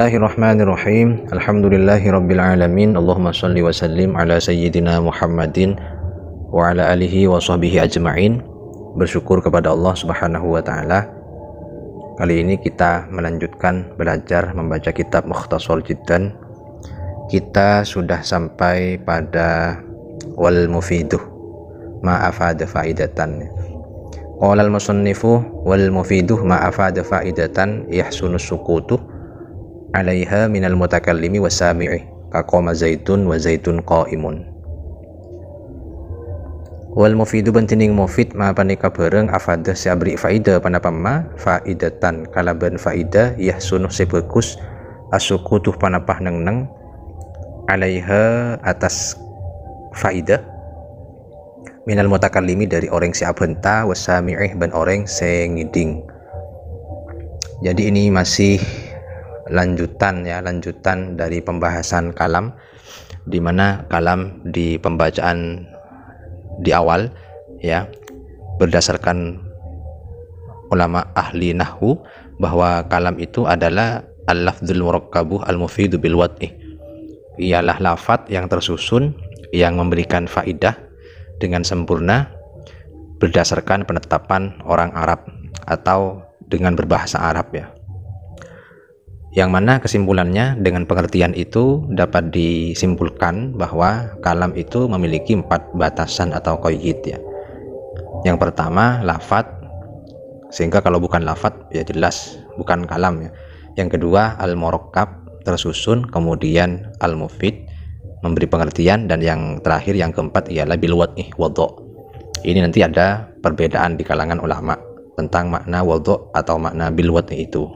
Bismillahirrahmanirrahim. Alhamdulillahirabbil alamin. Allahumma shalli wa sallim ala sayyidina Muhammadin wa ala alihi wa sahbihi ajma'in. Bersyukur kepada Allah Subhanahu wa taala. Kali ini kita melanjutkan belajar membaca kitab Mukhtasar Jiddan. Kita sudah sampai pada wal mufiduh ma afada faidatan. Qala al-musannifu wal mufiduh ma afada faidatan yahsunu sukutu alaiha minal mutakallimi wasami'i kaqoma zaitun wa zaitun qaimun. Wal mufidu bantining mufid ma panika bareng afada sabri faida panapama faidatan kalaban faida yahsunu sebagus asukutuh panapah neng alaiha atas faida minal mutakallimi dari orang si abenta wasami'i ban orang sengiding. Jadi ini masih lanjutan dari pembahasan kalam, di mana kalam di pembacaan di awal ya berdasarkan ulama ahli nahwu bahwa kalam itu adalah al-lafdzul murakkabuh al-mufidu bil wad'i, ialah lafadz yang tersusun yang memberikan faidah dengan sempurna berdasarkan penetapan orang Arab atau dengan berbahasa Arab ya. Yang mana kesimpulannya dengan pengertian itu dapat disimpulkan bahwa kalam itu memiliki 4 batasan atau qaid ya. Yang pertama lafadz, sehingga kalau bukan lafadz ya jelas bukan kalam ya. Yang kedua al-murakkab, tersusun, kemudian al-mufid, memberi pengertian, dan yang terakhir yang keempat ialah bil wad'i wadha. Ini nanti ada perbedaan di kalangan ulama tentang makna wadha atau makna bil wad'i itu.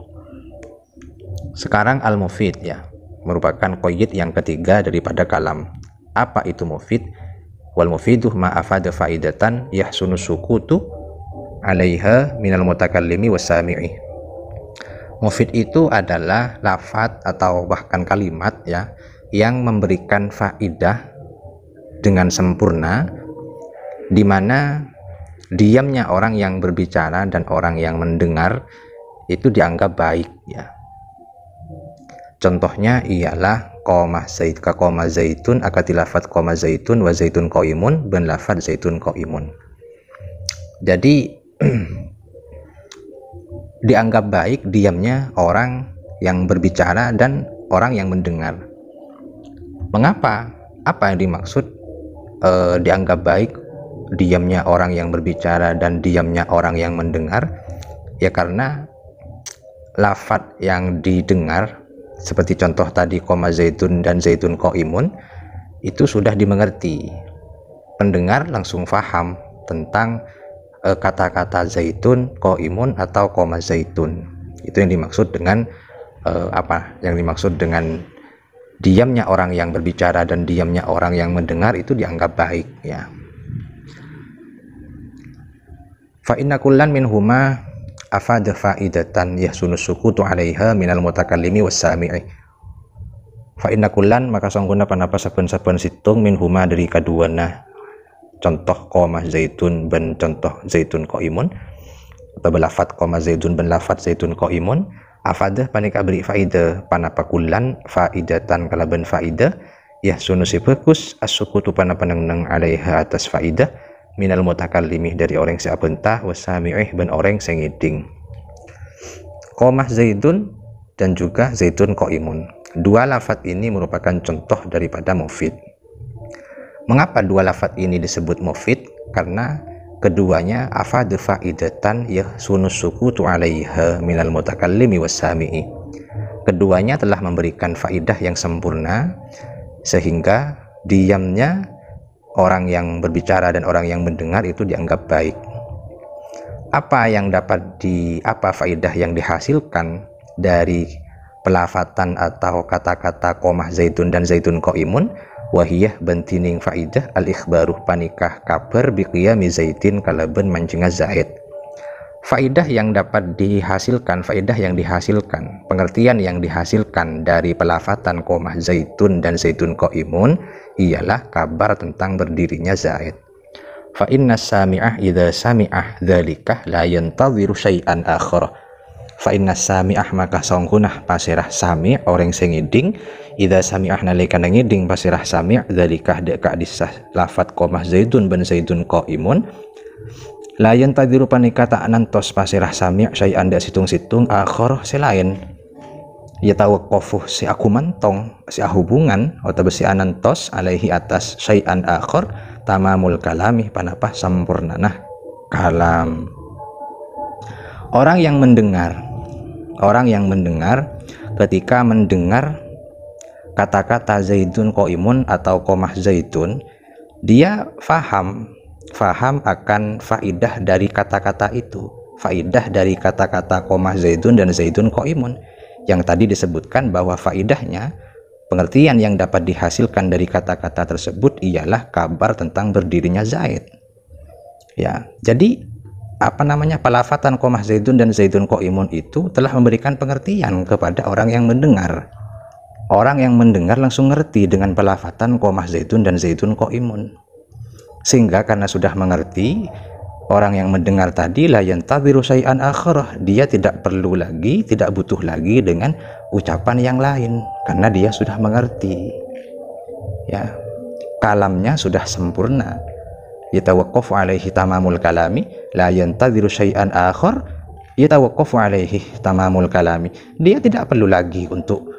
Sekarang al-mufid ya merupakan qaid yang ketiga daripada kalam. Apa itu mufid? Wal mufiduh ma afada faidatan yahsunu sukutu alaiha minal mutakallimi wasami'i. Mufid itu adalah lafadz atau bahkan kalimat ya yang memberikan faidah dengan sempurna, di mana diamnya orang yang berbicara dan orang yang mendengar itu dianggap baik ya. Contohnya ialah qoma zaitun akati lafadz qoma zaitun wa zaitun qaimun ben lafadz zaitun qaimun. Jadi dianggap baik diamnya orang yang berbicara dan orang yang mendengar. Mengapa? Apa yang dimaksud dianggap baik diamnya orang yang berbicara dan diamnya orang yang mendengar? Ya karena lafadz yang didengar seperti contoh tadi qoma zaitun dan zaitun qaimun itu sudah dimengerti. Pendengar langsung faham tentang kata-kata zaitun, qaimun atau qoma zaitun. Itu yang dimaksud dengan yang dimaksud dengan diamnya orang yang berbicara dan diamnya orang yang mendengar itu dianggap baik ya. Fa inna kullan minhuma afada faidatan yahsunu sukutu alaiha minal mutakallimi wassami'i. Fa inna kullan maka sangkuna panapa saben-saben situng minhuma dari kaduana, contoh qoma zaitun ben contoh zaitun qaimun, atau belafat qoma zaitun ben lafat zaitun qaimun, afada panika beri faida panapa kullan faidatan kalaban faida yahsunu sibagus as-sukutu panapa neng alaiha atas faida minal mutakallimi dari orang si abentah wasami'ih ben orang sing ngiding. Qomah zaitun dan juga zaitun qaimun. Dua lafadz ini merupakan contoh daripada mufid. Mengapa dua lafadz ini disebut mufid? Karena keduanya afada faidatan yahsunu sukutu alaiha minal mutakallimi wasami'i. Keduanya telah memberikan faidah yang sempurna sehingga diamnya orang yang berbicara dan orang yang mendengar itu dianggap baik. Apa faidah yang dihasilkan dari pelafatan atau kata-kata qomah zaitun dan zaitun qaimun? Wahiyah bantining faidah al-ikhbaruh panikah kabar biqiyami zaitin kalaban mancinga zaid. Faidah yang dihasilkan, pengertian yang dihasilkan dari pelafatan qomah zaitun dan zaitun qaimun ialah kabar tentang berdirinya zaid. Fa inna sami'ah idza sami'ah dzalika la yantadhiru syai'an akhar. fa inna sami'ah maka sangkunah pasirah sami' orang sing ngiding idza sami'ah nalika ngiding pasirah sami' dzalika deka disah lafat qomah zaidun ben zaidun qaimun layan tadiru panika tak nantos pasirah sami' syai'an dak situng-situng akhir selain ya tawaqqafu si aku mantong si hubungan atau si anantos alaihi atas syai'an akhir tamamul kalami panapah sampurnanah kalam. Orang yang mendengar ketika mendengar kata-kata zaidun qaimun atau qomah zaidun, dia faham akan faidah dari kata-kata itu, faidah dari kata-kata qomah zaidun dan zaidun qaimun yang tadi disebutkan bahwa faidahnya pengertian yang dapat dihasilkan dari kata-kata tersebut ialah kabar tentang berdirinya Zaid. Ya, jadi pelafatan qomah zaidun dan zaidun qaimun itu telah memberikan pengertian kepada orang yang mendengar. Orang yang mendengar langsung ngerti dengan pelafatan qomah zaidun dan zaidun qaimun. Sehingga karena sudah mengerti, orang yang mendengar tadi la yantadhiru syai'an akhar, dia tidak perlu lagi, tidak butuh lagi dengan ucapan yang lain karena dia sudah mengerti. Ya, kalamnya sudah sempurna. Yatawaqqafu alaihi tamamul kalami la yantadhiru syai'an akhar yatawaqqafu alaihi tamamul kalami. Dia tidak perlu lagi untuk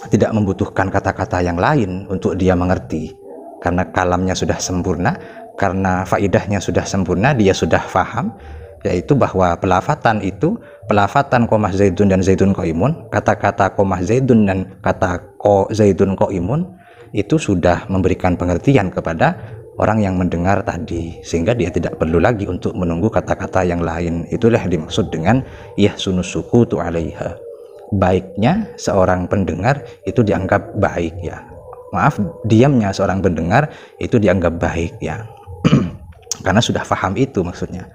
tidak membutuhkan kata-kata yang lain untuk dia mengerti karena kalamnya sudah sempurna, karena faidahnya sudah sempurna, dia sudah faham, yaitu bahwa pelafatan qomah zaidun dan zaidun qaimun, kata-kata qomah zaidun dan kata zaidun qaimun itu sudah memberikan pengertian kepada orang yang mendengar tadi, sehingga dia tidak perlu lagi untuk menunggu kata-kata yang lain. Itulah yang dimaksud dengan yahsunus sukutu 'alaiha. Baiknya seorang pendengar itu dianggap baik, ya. Maaf, diamnya seorang pendengar itu dianggap baik, ya. Karena sudah paham itu maksudnya.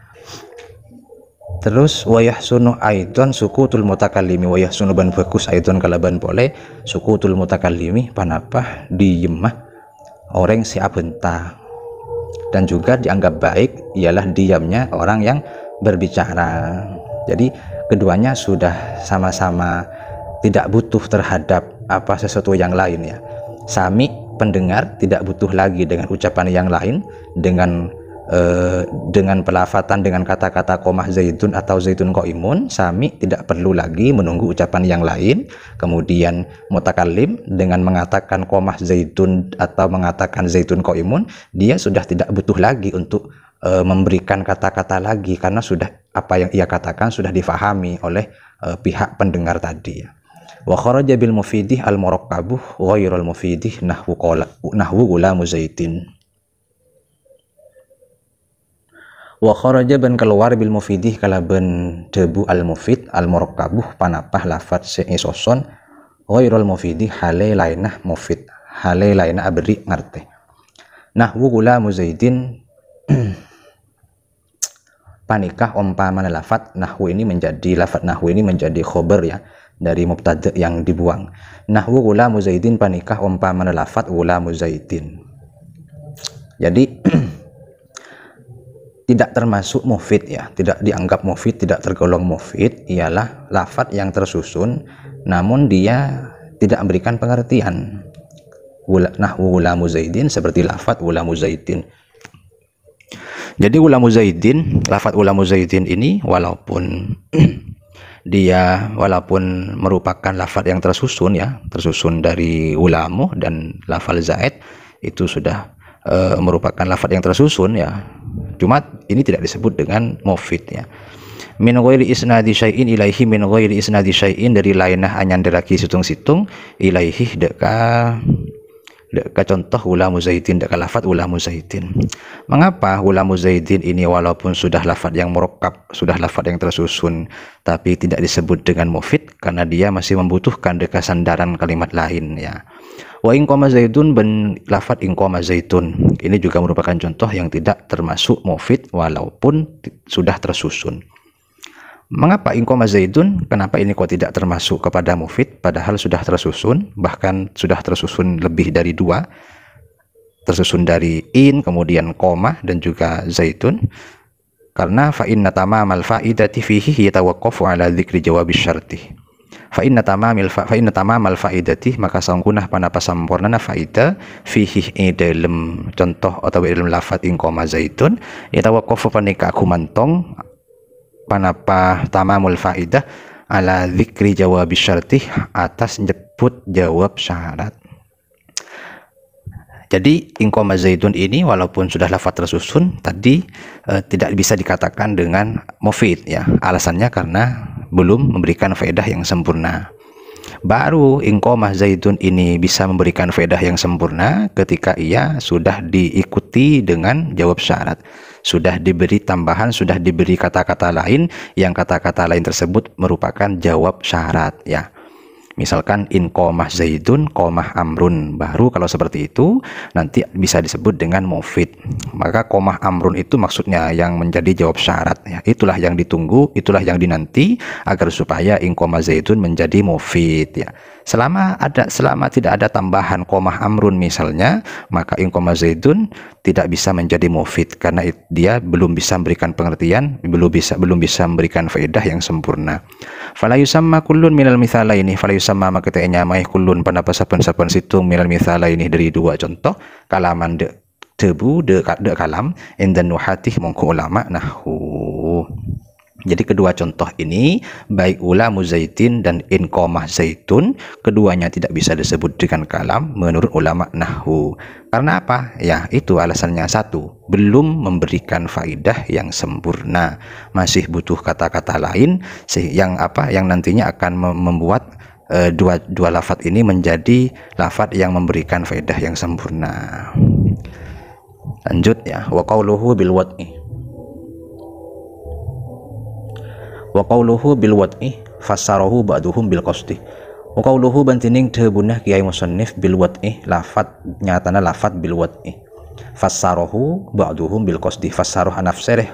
Terus wayahsunu aidon sukutul mutakallimi, wayahsunu ban bagus aidon kalaban boleh sukutul mutakallimi panapah diyemah orang si abenta, dan juga dianggap baik ialah diamnya orang yang berbicara. Jadi keduanya sudah sama-sama tidak butuh terhadap sesuatu yang lain, ya. Sami pendengar tidak butuh lagi dengan ucapan yang lain, dengan pelafatan dengan kata-kata qomah zaidun atau zaidun qaimun. Sami tidak perlu lagi menunggu ucapan yang lain. Kemudian mutakallim dengan mengatakan qomah zaidun atau mengatakan zaidun qaimun, dia sudah tidak butuh lagi untuk memberikan kata-kata lagi karena sudah apa yang ia katakan sudah difahami oleh pihak pendengar tadi, ya. Wa kharaja bil mufidih al murakkabuh ghairul mufidih nahwu gulamu zaidin. Wa kharaja ban keluar bil mufidih kalaban debu al mufid al murakkabuh panapah lafat seisoson ghairul mufidih hale lainah mufid, hale lainah abri ngarte. Nahwu gulamu zaidin panikah umpamana lafat nahwu ini menjadi khobar, ya, dari mubtada yang dibuang. Nahwu gulamu zaidin panikah umpamana lafat gulamu zaidin. Jadi tidak termasuk mufid, ya, tidak dianggap mufid, tidak tergolong mufid ialah lafat yang tersusun namun dia tidak memberikan pengertian. Nahwu gulamu zaidin seperti lafat gulamu zaidin. Jadi gulamu zaidin, lafat gulamu zaidin ini walaupun merupakan lafat yang tersusun, ya, tersusun dari gulamu dan lafal zaid itu sudah merupakan lafat yang tersusun, ya. Cuma ini tidak disebut dengan mufid, ya. Min ghairi isnadi syai'in ilaihi, min ghairi isnadi syai'in dari lainah anyanderaki situng-situng ilaihi deka contoh gulamu zaidin deka lafat gulamu zaidin. Mengapa gulamu zaidin ini walaupun sudah lafat yang murakkab, sudah lafat yang tersusun, tapi tidak disebut dengan mufid karena dia masih membutuhkan deka sandaran kalimat lain, ya. Wa in qama zaidun ben lafat in qama zaitun ini juga merupakan contoh yang tidak termasuk mufid walaupun sudah tersusun. Mengapa in qama zaidun? Kenapa ini kok tidak termasuk kepada mufid padahal sudah tersusun, bahkan sudah tersusun lebih dari 2, tersusun dari in kemudian koma dan juga zaitun. karena fa inna tamamal faidati fihi yatawaqqafu ala dzikri jawabi syarti. Fa inna tamamal faidati maka sangkunah panapa sampurnana faida fihi dalam contoh atau dalam lafaz in koma zaitun yatawaqqafu panika kumantong panapa tamamul faidah ala dzikri jawabi syarti atas nyebut jawab syarat. Jadi in koma zaitun ini walaupun sudah lafaz tersusun tadi tidak bisa dikatakan dengan mufid ya. Alasannya karena belum memberikan faedah yang sempurna. Baru in koma zaitun ini bisa memberikan faedah yang sempurna ketika ia sudah diikuti dengan jawab syarat. Sudah diberi tambahan, sudah diberi kata-kata lain yang kata-kata lain tersebut merupakan jawab syarat ya. Misalkan in komah zaidun komah amrun, baru kalau seperti itu nanti bisa disebut dengan mufid. Maka komah amrun itu maksudnya yang menjadi jawab syarat ya. Itulah yang ditunggu, itulah yang dinanti agar supaya in komah zaidun menjadi mufid ya. Selama tidak ada tambahan komah amrun misalnya, maka in komah zaidun tidak bisa menjadi mufid karena dia belum bisa memberikan pengertian, belum bisa memberikan faedah yang sempurna. Fala yusamma kullun minal mithalaini, fala yusamma maka ta'enya mai kullun pada pasapan-sapan situng minal mithalaini dari dua contoh kalaman de tebu de kalam indan nuhatih mongko ulama nahwu. Jadi kedua contoh ini baik ulamu zaitin dan in komah zaitun keduanya tidak bisa disebut dengan kalam menurut ulama nahwu. Karena apa? Ya itu alasannya satu, belum memberikan faidah yang sempurna, masih butuh kata-kata lain yang nantinya akan membuat dua lafadz ini menjadi lafadz yang memberikan faidah yang sempurna. Lanjut ya, wa qauluhu bil wad'i. Wa qauluhu bil wad'i fassarahu ba'duhum bil qasdi. Wa qauluhu bantining tebunah kiai musannif bil wad'i lafat nyatana lafat bil wad'i. Fassarahu ba'duhum bil qasdi. Fassaruh nafsirih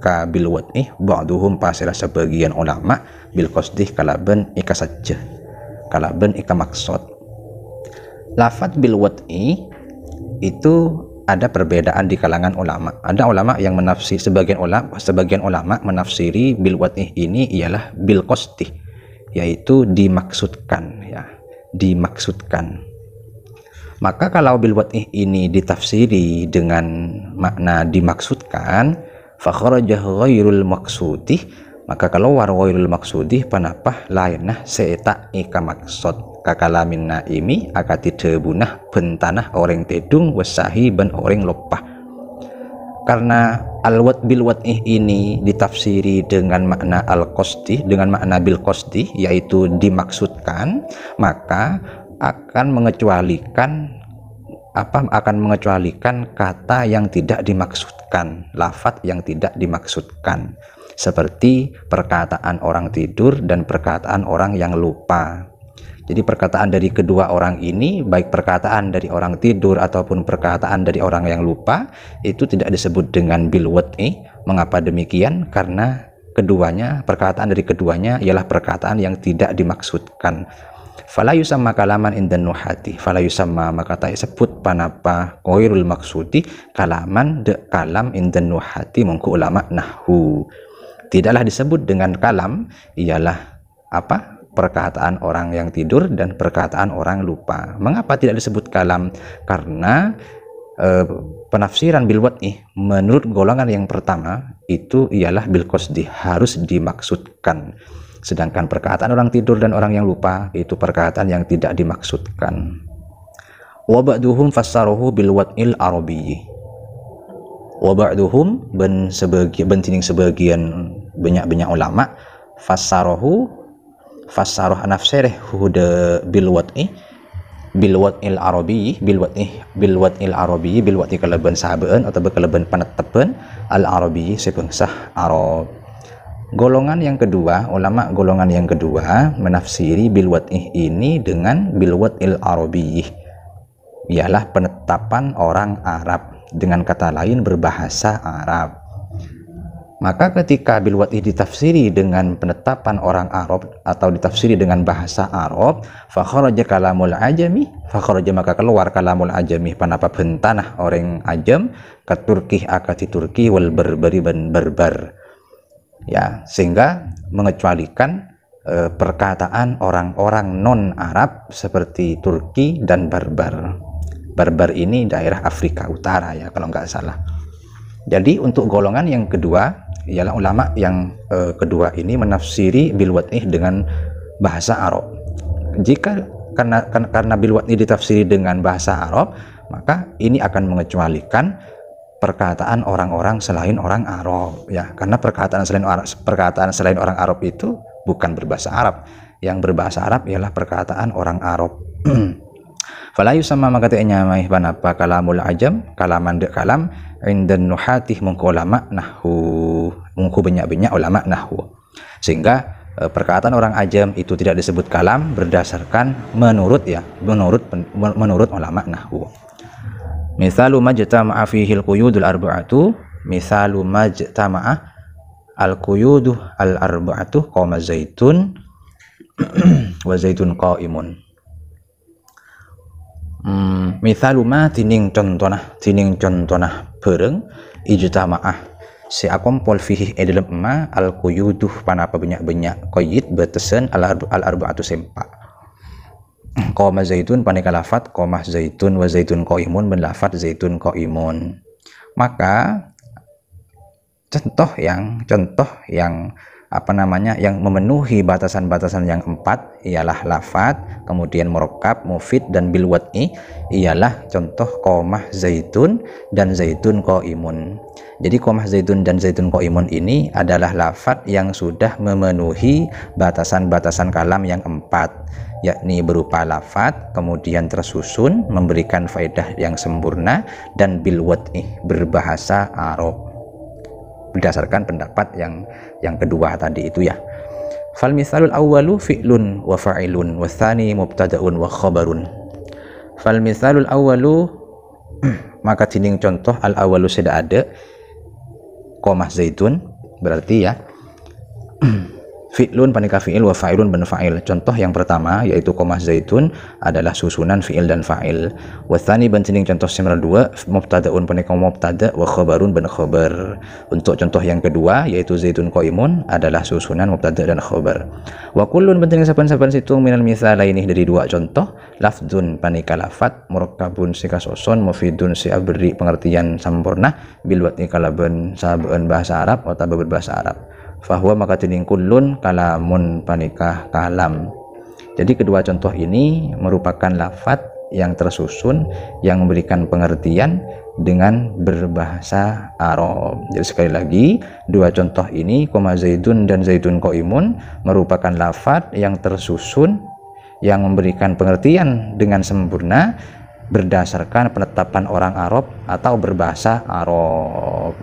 ka bil wad'i ba'duhum pasira sebagian ulama bil qasdi kalaban ika saja. Kalaban ika maksud. Lafat bil wad'i itu ada perbedaan di kalangan ulama. Ada ulama yang sebagian ulama menafsiri bil wad'i ini ialah bil qasdi, yaitu dimaksudkan ya, dimaksudkan. Maka kalau bil wad'i ini ditafsiri dengan makna dimaksudkan, fa kharaja ghairul maqsudi, maka kalau war ghairul maqsudi panapah lainah seeta ika maksud kakalamin naimi akati tebunah bentanah orang tedung wasahi ban orang lopah. Karena al-wad bil wad'i ini ditafsiri dengan makna al-qasdi, dengan makna bil qasdi yaitu dimaksudkan, maka akan mengecualikan kata yang tidak dimaksudkan, lafadz yang tidak dimaksudkan, seperti perkataan orang tidur dan perkataan orang yang lupa. Jadi perkataan dari kedua orang ini, baik perkataan dari orang tidur ataupun perkataan dari orang yang lupa, itu tidak disebut dengan bil wad'i. Mengapa demikian? Karena perkataan dari keduanya ialah perkataan yang tidak dimaksudkan. Fala yusamma kalaman indan nuhati, fala yusamma maka tak sebut panapa ghairul maksudi kalaman de kalam indan nuhati mongko ulama nahwu. Tidaklah disebut dengan kalam ialah perkataan orang yang tidur dan perkataan orang lupa. Mengapa tidak disebut kalam? Karena penafsiran bil wad'i menurut golongan yang pertama itu ialah bil qasdi, harus dimaksudkan. Sedangkan perkataan orang tidur dan orang yang lupa itu perkataan yang tidak dimaksudkan. Wa ba'duhum fassaruhu bil wad'il arabiyyi. Wa ba'duhum sebagian banyak ulama fassaruh nafsirih huda bil wad'il arabiyyi bil wad'i kalaban sahabaan atau kalaban panetepan al arabiyyi sebangsah Arab. Ulama golongan yang kedua menafsiri bil wad'i ini dengan bil wad'il arabiyyi, ialah penetapan orang Arab, dengan kata lain berbahasa Arab. Maka ketika bil wad'i ditafsiri dengan penetapan orang Arab atau ditafsiri dengan bahasa Arab, fa kharaja kalamul ajami, fa kharaja maka keluar kalamul ajami panapa bentanah orang ajam ke Turki akati Turki wal berberi ben berbar. Ya, sehingga mengecualikan perkataan orang-orang non Arab seperti Turki dan Barbar. Barbar ini daerah Afrika Utara ya kalau nggak salah. Jadi untuk golongan yang kedua ialah ulama yang kedua ini menafsiri bil wad'i dengan bahasa Arab. Jika karena bil wad'i ditafsiri dengan bahasa Arab, maka ini akan mengecualikan perkataan orang-orang selain orang Arab ya, karena perkataan selain orang Arab itu bukan berbahasa Arab. Yang berbahasa Arab ialah perkataan orang Arab. Fala yusamma maka teh nyamai panapa kalamul ajam kalaman de kalam indan nuhatih mungko ulama nahwu mungko banyak-banyak ulama nahwu, sehingga perkataan orang ajam itu tidak disebut kalam berdasarkan menurut ulama nahwu. Misalu majtama'a fihi al-quyudul arba'atu, misalu majtama'a al-quyudu al-arba'atu qama zaitun wa zaitun qa'imun. Mithalu ma tining contonah bareng ijtama'ah si akompol fihi dalam ma al-quyuduh panapa banyak-banyak qayyid batasan al-arba'atu sempa. Qoma zaitun paneka lafat qomah zaitun wa zaitun qaimun ben lafat zaitun qaimun. Maka contoh yang yang memenuhi batasan-batasan yang 4 ialah lafat, kemudian murokkab, mufid dan bil wad'i ialah contoh qomah zaitun dan zaitun qaimun. Jadi qomah zaitun dan zaitun qaimun ini adalah lafat yang sudah memenuhi batasan-batasan kalam yang 4, yakni berupa lafat kemudian tersusun memberikan faedah yang sempurna dan bil wad'i berbahasa Arab. Berdasarkan pendapat yang kedua tadi itu ya. Fal misalul awwalu fi'lun wa fa'ilun wa tsani mubtada'un wa khabarun. Fal misalul awwalu maka tining contoh al awwalu sudah ada qomah zaitun berarti ya fi'lun paneka fi'il wa fa'ilun ben fa'il. Contoh yang pertama yaitu qomah zaitun adalah susunan fi'il dan fa'il. Wa tsani ben tining contoh yang kedua mubtada'un paneka mubtada wa khabarun ben khabar. Untuk contoh yang kedua yaitu zaitun qaimun adalah susunan mubtada dan khabar. Wa kullun ben tining saben-saben situng minal misalaini dari dua contoh lafdzun paneka lafat murakkabun sikasoson mufidun si beri pengertian sempurna bil wad'i kalaban saben bahasa Arab atau berbahasa Arab. Fahuwa maka tining kullun kalamun panikah kalam. Jadi kedua contoh ini merupakan lafat yang tersusun yang memberikan pengertian dengan berbahasa Arab. Jadi sekali lagi dua contoh ini qoma zaitun dan zaitun qaimun merupakan lafat yang tersusun yang memberikan pengertian dengan sempurna berdasarkan penetapan orang Arab atau berbahasa Arab.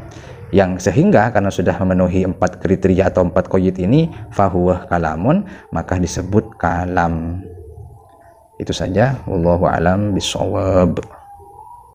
Yang sehingga karena sudah memenuhi 4 kriteria atau 4 qayyid ini fahuwa kalamun maka disebut kalam. Itu saja, wallahu alam bishawab.